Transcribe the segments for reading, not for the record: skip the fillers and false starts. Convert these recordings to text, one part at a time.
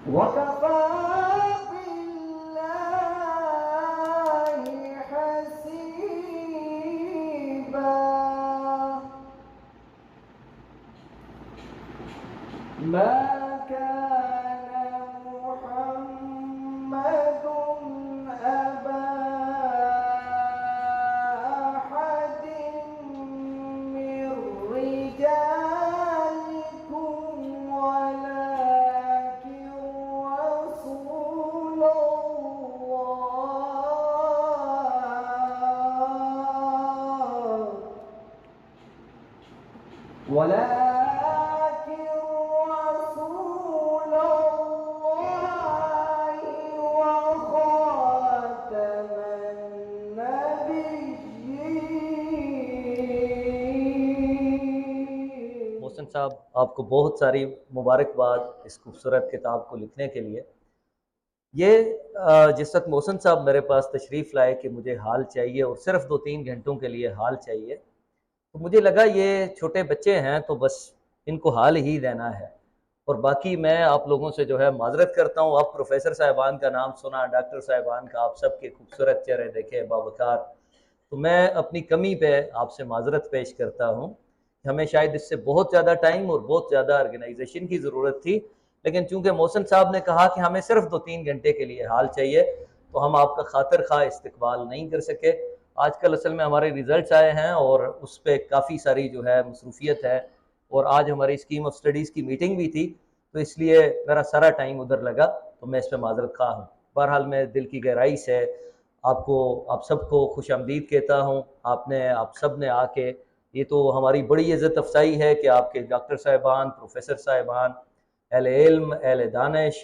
वकफ़ा बिल्लाहि हसीबा। मा कान मुहम्मदुन अबा अहदिन मिर रिजालिकुम वलाकिन रसूल व खातमन नबिय्यीन। मोहसिन साहब, आपको बहुत सारी मुबारकबाद इस खूबसूरत किताब को लिखने के लिए। ये जिस वक्त मोहसिन साहब मेरे पास तशरीफ़ लाए कि मुझे हाल चाहिए और सिर्फ 2-3 घंटों के लिए हाल चाहिए, तो मुझे लगा ये छोटे बच्चे हैं तो बस इनको हाल ही देना है। और बाकी मैं आप लोगों से जो है माजरत करता हूँ। आप प्रोफेसर साहिबान का नाम सुना, डॉक्टर साहिबान का, आप सबके खूबसूरत चेहरे देखे बावकार, तो मैं अपनी कमी पे आपसे माजरत पेश करता हूँ। हमें शायद इससे बहुत ज़्यादा टाइम और बहुत ज़्यादा ऑर्गेनाइजेशन की ज़रूरत थी, लेकिन चूंकि मोहसिन साहब ने कहा कि हमें सिर्फ 2-3 घंटे के लिए हाल चाहिए, तो हम आपका खातिर खा इस्तकबाल नहीं कर सके। आजकल असल में हमारे रिज़ल्ट्स आए हैं और उस पर काफ़ी सारी जो है मसरूफियत है, और आज हमारी स्कीम ऑफ स्टडीज़ की मीटिंग भी थी, तो इसलिए मेरा सारा टाइम उधर लगा, तो मैं इस पर माजरत खा हूँ। बहरहाल मैं दिल की गहराई से आपको, आप सबको खुश आमदीद कहता हूँ। आप सब ने आके, ये तो हमारी बड़ी इज़्ज़त अफसाई है कि आपके डॉक्टर साहिबान, प्रोफेसर साहिबान, अहले इल्म, अहले दानिश,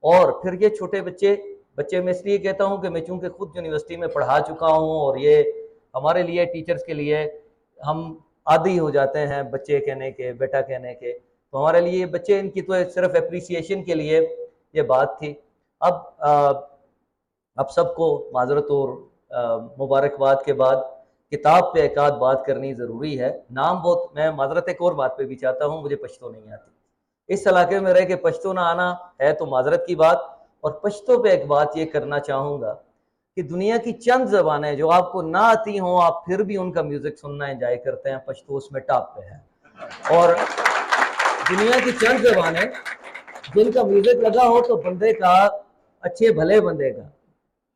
और फिर ये छोटे बच्चे बच्चे मैं इसलिए कहता हूँ कि मैं चूँकि खुद यूनिवर्सिटी में पढ़ा चुका हूँ, और ये हमारे लिए, टीचर्स के लिए, हम आदी हो जाते हैं बच्चे कहने के, बेटा कहने के, तो हमारे लिए बच्चे, इनकी तो सिर्फ अप्रिसिएशन के लिए ये बात थी। अब आप सबको माजरत और मुबारकबाद के बाद किताब पे एक आध बात करनी ज़रूरी है। नाम बहुत, मैं माजरत एक और बात पे भी चाहता हूँ, मुझे पश्तो नहीं आती। इस इलाके में रह के पश्तो ना आना है तो माजरत की बात। और पश्तो पे एक बात ये करना चाहूँगा कि दुनिया की चंद ज़बानें जो आपको ना आती हों, आप फिर भी उनका म्यूज़िक सुनना एंजॉय करते हैं, पश्तो उसमें टॉप पे है। और दुनिया की चंद ज़बानें जिनका म्यूज़िक लगा हो तो बंदे का, अच्छे भले बंदे का,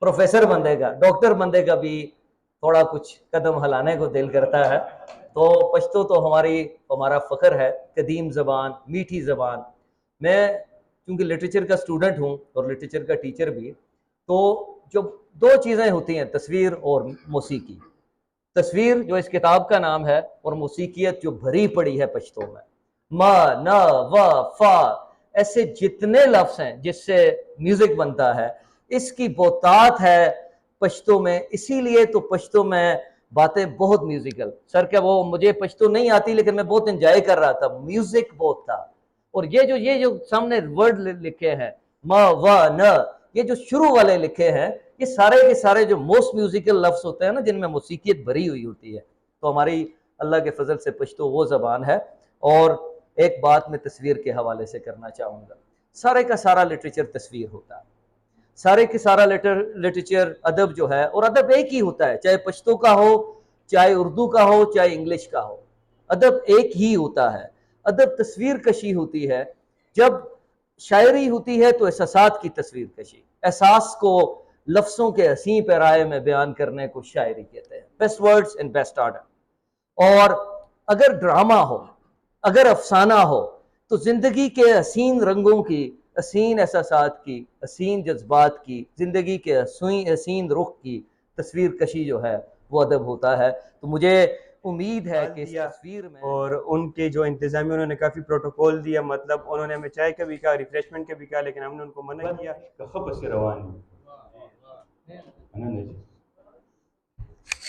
प्रोफेसर बंदे का, डॉक्टर बंदे का भी थोड़ा कुछ कदम हिलाने को दिल करता है। तो पश्तो तो हमारा फ़ख्र है, कदीम ज़बान, मीठी ज़बान। मैं चूँकि लिटरेचर का स्टूडेंट हूँ और लिटरेचर का टीचर भी, तो जो दो चीज़ें होती हैं, तस्वीर और मौसीकी। तस्वीर जो इस किताब का नाम है, और मौसीकियत जो भरी पड़ी है पश्तो में, मा, न, व, फा, ऐसे जितने लफ्ज़ हैं जिससे म्यूज़िक बनता है, इसकी बहुतात है पश्तो में। इसीलिए तो पश्तो में बातें बहुत म्यूजिकल, सर क्या वो, मुझे पश्तो नहीं आती लेकिन मैं बहुत एंजॉय कर रहा था, म्यूजिक बहुत था। और ये जो सामने वर्ड लिखे हैं, म, व, न, ये जो शुरू वाले लिखे हैं, ये सारे के सारे जो मोस्ट म्यूजिकल लफ्ज होते हैं ना, जिनमें मौसीकियत भरी हुई होती है, तो हमारी अल्लाह के फजल से पश्तो वो जबान है। और एक बात मैं तस्वीर के हवाले से करना चाहूँगा, सारे का सारा लिटरेचर तस्वीर होता है, सारे के सारा लिटरेचर, अदब जो है, और अदब एक ही होता है, चाहे पश्तो का हो, चाहे उर्दू का हो, चाहे इंग्लिश का हो, अदब एक ही होता है। अदब तस्वीर कशी होती है। जब शायरी होती है तो एहसासात की तस्वीर कशी, एहसास को लफ्ज़ों के हसीं पैराए में बयान करने को शायरी कहते हैं, best words in best order. और अगर ड्रामा हो, अगर अफसाना हो, तो जिंदगी के हसीन रंगों की, हसीन एहसासात की, हसीन जज्बात की, जिंदगी के हसीन रुख की तस्वीर कशी जो है वो अदब होता है। तो मुझे उम्मीद है कि इस तस्वीर में, और उनके जो इंतजामिया, उन्होंने काफ़ी प्रोटोकॉल दिया, मतलब उन्होंने हमें चाय का भी कहा, रिफ्रेशमेंट का भी कहा, लेकिन हमने उनको मना किया।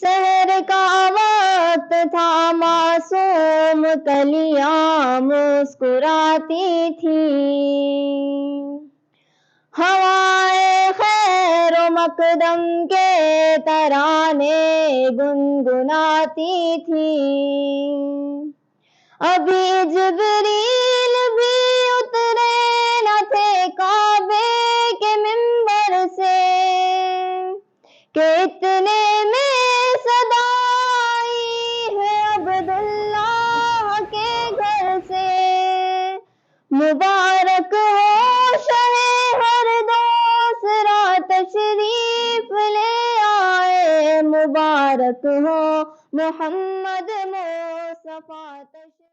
सहर का वक्त था मासूम कलियां मुस्कुराती थी, हवाएं खैर मकदम के तराने गुनगुनाती थी, अभी जिब्रील भी उतरे न थे काबे के मिंबर से, कि इतने में सदा आई है अब्दुल्लाह के घर से, मुबारक हो शहे हर दूसरा तशरीफ ले आए, मुबारक हो मोहम्मद मुस्तफा।